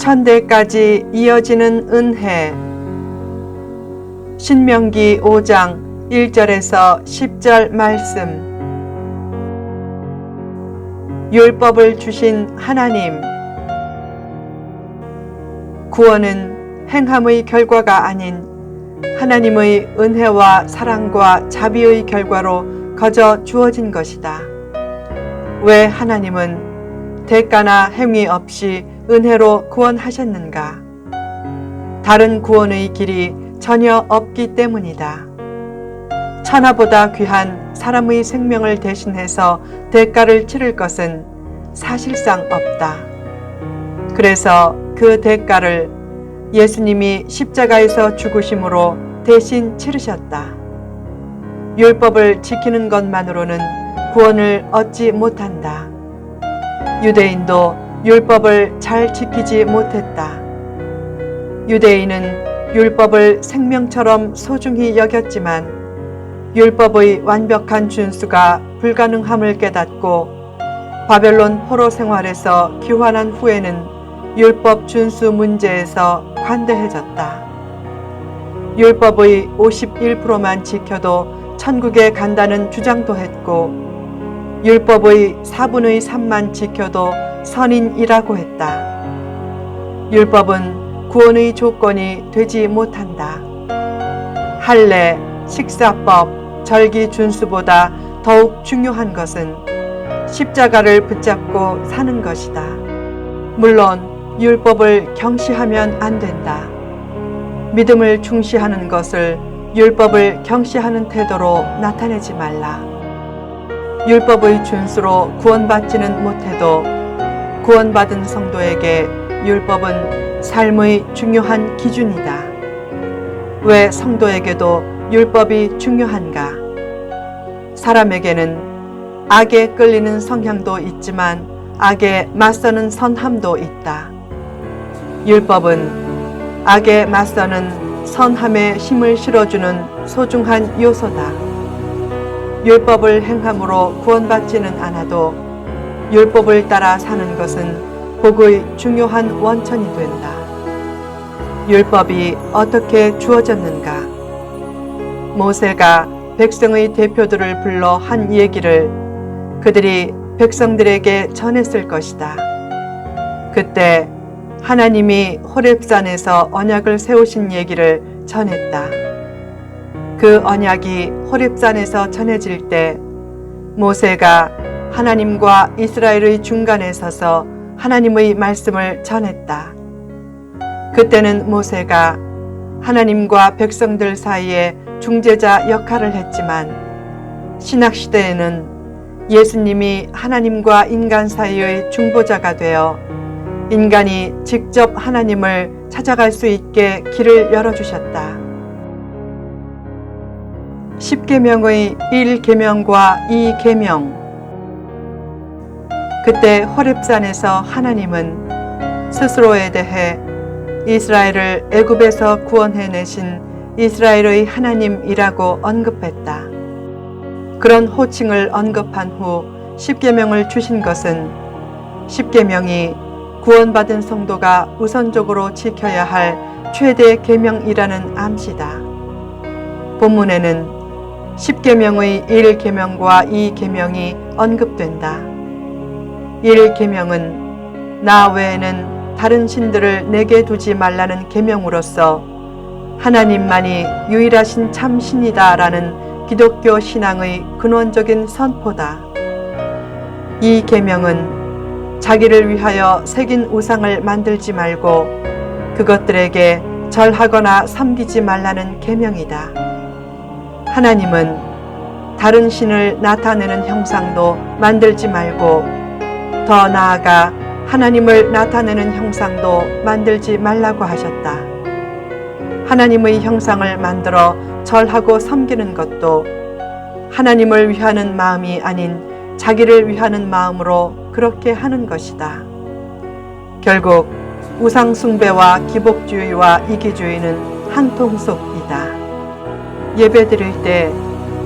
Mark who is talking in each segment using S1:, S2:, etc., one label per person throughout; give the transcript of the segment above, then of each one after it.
S1: 천대까지 이어지는 은혜. 신명기 5장 1절에서 10절 말씀. 율법을 주신 하나님. 구원은 행함의 결과가 아닌 하나님의 은혜와 사랑과 자비의 결과로 거저 주어진 것이다. 왜 하나님은 대가나 행위 없이 은혜로 구원하셨는가? 다른 구원의 길이 전혀 없기 때문이다. 천하보다 귀한 사람의 생명을 대신해서 대가를 치를 것은 사실상 없다. 그래서 그 대가를 예수님이 십자가에서 죽으심으로 대신 치르셨다. 율법을 지키는 것만으로는 구원을 얻지 못한다. 유대인도 율법을 잘 지키지 못했다. 유대인은 율법을 생명처럼 소중히 여겼지만 율법의 완벽한 준수가 불가능함을 깨닫고 바벨론 포로 생활에서 귀환한 후에는 율법 준수 문제에서 관대해졌다. 율법의 51%만 지켜도 천국에 간다는 주장도 했고 율법의 4분의 3만 지켜도 선인이라고 했다. 율법은 구원의 조건이 되지 못한다. 할례, 식사법, 절기 준수보다 더욱 중요한 것은 십자가를 붙잡고 사는 것이다. 물론 율법을 경시하면 안 된다. 믿음을 중시하는 것을 율법을 경시하는 태도로 나타내지 말라. 율법의 준수로 구원받지는 못해도 구원받은 성도에게 율법은 삶의 중요한 기준이다. 왜 성도에게도 율법이 중요한가? 사람에게는 악에 끌리는 성향도 있지만 악에 맞서는 선함도 있다. 율법은 악에 맞서는 선함에 힘을 실어주는 소중한 요소다. 율법을 행함으로 구원받지는 않아도 율법을 따라 사는 것은 복의 중요한 원천이 된다. 율법이 어떻게 주어졌는가? 모세가 백성의 대표들을 불러 한 얘기를 그들이 백성들에게 전했을 것이다. 그때 하나님이 호렙산에서 언약을 세우신 얘기를 전했다. 그 언약이 호렙산에서 전해질 때 모세가 하나님과 이스라엘의 중간에 서서 하나님의 말씀을 전했다. 그때는 모세가 하나님과 백성들 사이에 중재자 역할을 했지만 신약시대에는 예수님이 하나님과 인간 사이의 중보자가 되어 인간이 직접 하나님을 찾아갈 수 있게 길을 열어주셨다. 10계명의 1계명과 2계명. 그때 호렙산에서 하나님은 스스로에 대해 이스라엘을 애굽에서 구원해내신 이스라엘의 하나님이라고 언급했다. 그런 호칭을 언급한 후 10계명을 주신 것은 10계명이 구원받은 성도가 우선적으로 지켜야 할 최대 계명이라는 암시다. 본문에는 10계명의 1계명과 2계명이 언급된다. 1계명은 나 외에는 다른 신들을 내게 두지 말라는 계명으로서 하나님만이 유일하신 참 신이다라는 기독교 신앙의 근원적인 선포다. 2계명은 자기를 위하여 새긴 우상을 만들지 말고 그것들에게 절하거나 섬기지 말라는 계명이다. 하나님은 다른 신을 나타내는 형상도 만들지 말고 더 나아가 하나님을 나타내는 형상도 만들지 말라고 하셨다. 하나님의 형상을 만들어 절하고 섬기는 것도 하나님을 위하는 마음이 아닌 자기를 위하는 마음으로 그렇게 하는 것이다. 결국 우상숭배와 기복주의와 이기주의는 한 통속이다. 예배드릴 때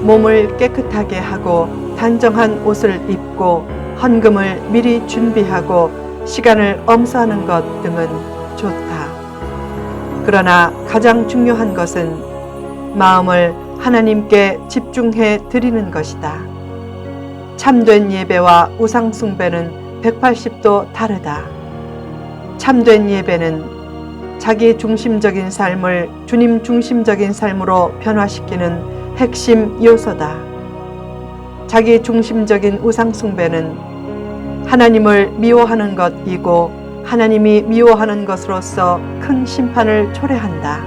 S1: 몸을 깨끗하게 하고 단정한 옷을 입고 헌금을 미리 준비하고 시간을 엄수하는 것 등은 좋다. 그러나 가장 중요한 것은 마음을 하나님께 집중해 드리는 것이다. 참된 예배와 우상 숭배는 180도 다르다. 참된 예배는 자기 중심적인 삶을 주님 중심적인 삶으로 변화시키는 핵심 요소다. 자기 중심적인 우상 숭배는 하나님을 미워하는 것이고 하나님이 미워하는 것으로서 큰 심판을 초래한다.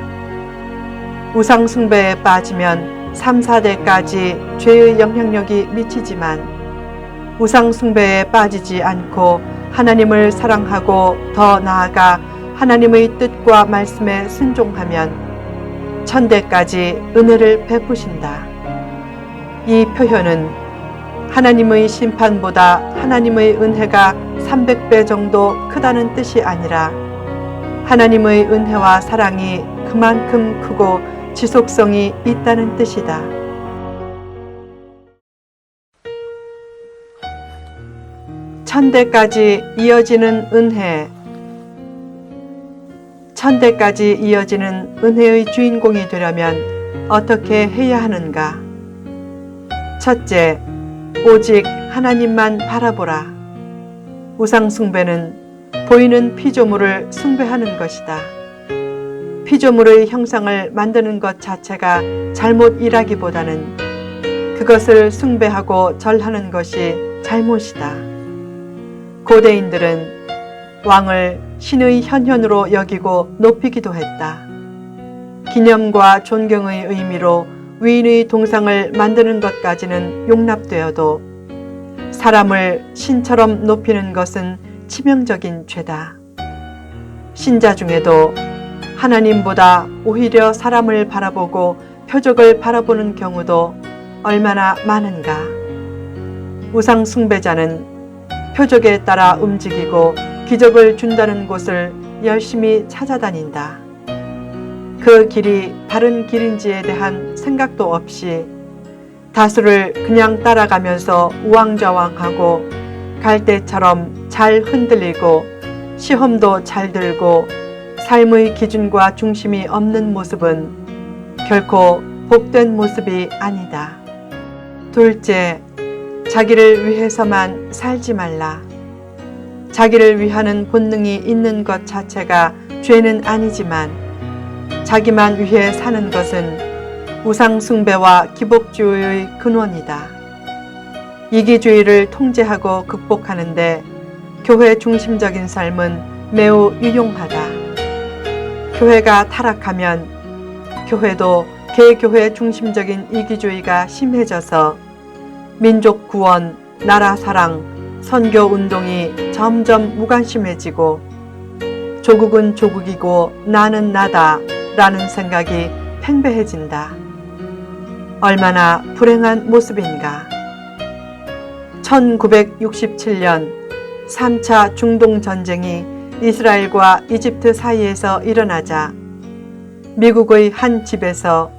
S1: 우상 숭배에 빠지면 3, 4대까지 죄의 영향력이 미치지만 우상 숭배에 빠지지 않고 하나님을 사랑하고 더 나아가 하나님의 뜻과 말씀에 순종하면 천대까지 은혜를 베푸신다. 이 표현은 하나님의 심판보다 하나님의 은혜가 300배 정도 크다는 뜻이 아니라 하나님의 은혜와 사랑이 그만큼 크고 지속성이 있다는 뜻이다. 천대까지 이어지는 은혜. 천대까지 이어지는 은혜의 주인공이 되려면 어떻게 해야 하는가? 첫째, 오직 하나님만 바라보라. 우상 숭배는 보이는 피조물을 숭배하는 것이다. 피조물의 형상을 만드는 것 자체가 잘못이라기보다는 그것을 숭배하고 절하는 것이 잘못이다. 고대인들은 왕을 신의 현현으로 여기고 높이기도 했다. 기념과 존경의 의미로 위인의 동상을 만드는 것까지는 용납되어도 사람을 신처럼 높이는 것은 치명적인 죄다. 신자 중에도 하나님보다 오히려 사람을 바라보고 표적을 바라보는 경우도 얼마나 많은가. 우상 숭배자는 표적에 따라 움직이고 기적을 준다는 곳을 열심히 찾아다닌다. 그 길이 바른 길인지에 대한 생각도 없이 다수를 그냥 따라가면서 우왕좌왕하고 갈대처럼 잘 흔들리고 시험도 잘 들고 삶의 기준과 중심이 없는 모습은 결코 복된 모습이 아니다. 둘째, 자기를 위해서만 살지 말라. 자기를 위하는 본능이 있는 것 자체가 죄는 아니지만 자기만 위해 사는 것은 우상 숭배와 기복주의의 근원이다. 이기주의를 통제하고 극복하는데 교회 중심적인 삶은 매우 유용하다. 교회가 타락하면 교회도 개교회 중심적인 이기주의가 심해져서 민족 구원, 나라 사랑, 선교 운동이 점점 무관심해지고 조국은 조국이고 나는 나다 라는 생각이 팽배해진다. 얼마나 불행한 모습인가. 1967년 3차 중동 전쟁이 이스라엘과 이집트 사이에서 일어나자 미국의 한 집에서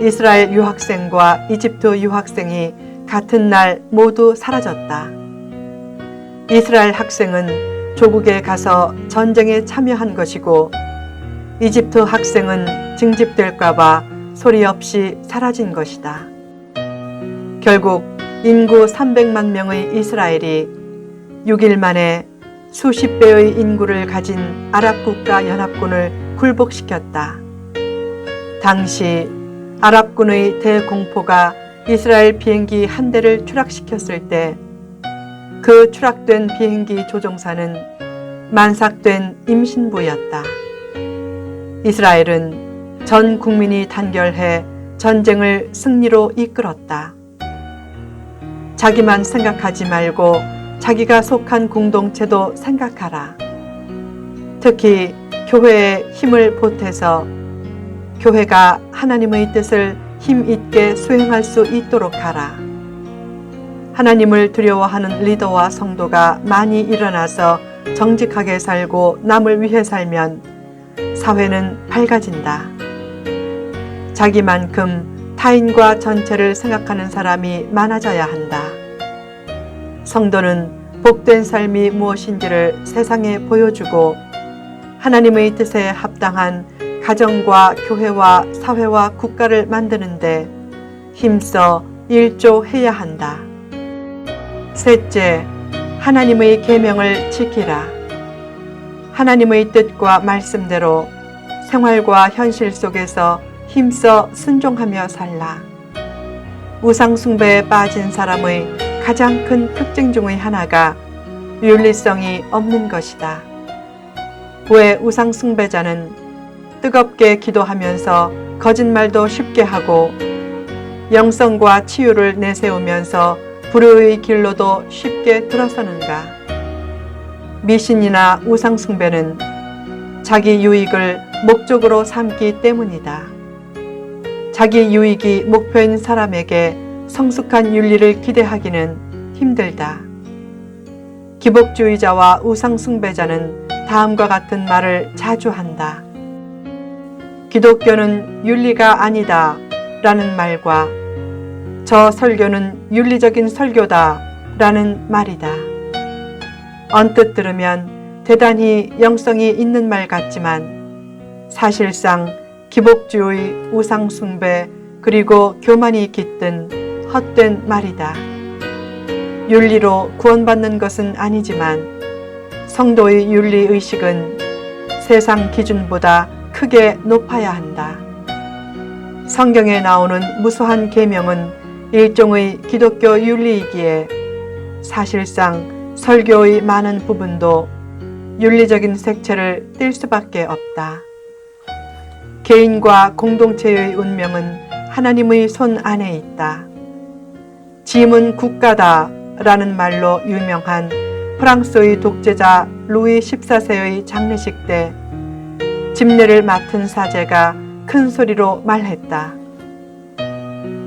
S1: 이스라엘 유학생과 이집트 유학생이 같은 날 모두 사라졌다. 이스라엘 학생은 조국에 가서 전쟁에 참여한 것이고 이집트 학생은 징집될까봐 소리 없이 사라진 것이다. 결국 인구 300만 명의 이스라엘이 6일 만에 수십 배의 인구를 가진 아랍국가 연합군을 굴복시켰다. 당시 아랍군의 대공포가 이스라엘 비행기 한 대를 추락시켰을 때 그 추락된 비행기 조종사는 만삭된 임신부였다. 이스라엘은 전 국민이 단결해 전쟁을 승리로 이끌었다. 자기만 생각하지 말고 자기가 속한 공동체도 생각하라. 특히 교회에 힘을 보태서 교회가 하나님의 뜻을 힘 있게 수행할 수 있도록 하라. 하나님을 두려워하는 리더와 성도가 많이 일어나서 정직하게 살고 남을 위해 살면 사회는 밝아진다. 자기만큼 타인과 전체를 생각하는 사람이 많아져야 한다. 성도는 복된 삶이 무엇인지를 세상에 보여주고 하나님의 뜻에 합당한 가정과 교회와 사회와 국가를 만드는데 힘써 일조해야 한다. 셋째, 하나님의 계명을 지키라. 하나님의 뜻과 말씀대로 생활과 현실 속에서 힘써 순종하며 살라. 우상 숭배에 빠진 사람의 가장 큰 특징 중의 하나가 윤리성이 없는 것이다. 왜 우상 숭배자는 뜨겁게 기도하면서 거짓말도 쉽게 하고 영성과 치유를 내세우면서 불의의 길로도 쉽게 들어서는가? 미신이나 우상 숭배는 자기 유익을 목적으로 삼기 때문이다. 자기 유익이 목표인 사람에게 성숙한 윤리를 기대하기는 힘들다. 기복주의자와 우상 숭배자는 다음과 같은 말을 자주 한다. 기독교는 윤리가 아니다 라는 말과 저 설교는 윤리적인 설교다 라는 말이다. 언뜻 들으면 대단히 영성이 있는 말 같지만 사실상 기복주의, 우상 숭배 그리고 교만이 깃든 헛된 말이다. 윤리로 구원받는 것은 아니지만 성도의 윤리의식은 세상 기준보다 크게 높아야 한다. 성경에 나오는 무수한 계명은 일종의 기독교 윤리이기에 사실상 설교의 많은 부분도 윤리적인 색채를 띨 수밖에 없다. 개인과 공동체의 운명은 하나님의 손 안에 있다. 짐은 국가다 라는 말로 유명한 프랑스의 독재자 루이 14세의 장례식 때 집례를 맡은 사제가 큰 소리로 말했다.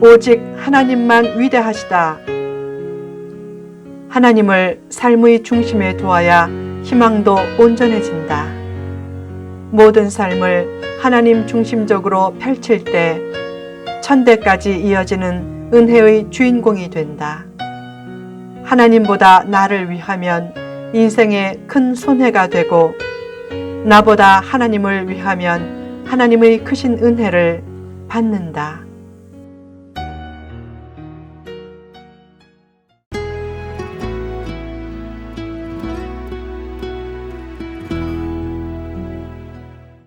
S1: 오직 하나님만 위대하시다. 하나님을 삶의 중심에 두어야 희망도 온전해진다. 모든 삶을 하나님 중심적으로 펼칠 때 천대까지 이어지는 은혜의 주인공이 된다. 하나님보다 나를 위하면 인생에 큰 손해가 되고 나보다 하나님을 위하면 하나님의 크신 은혜를 받는다.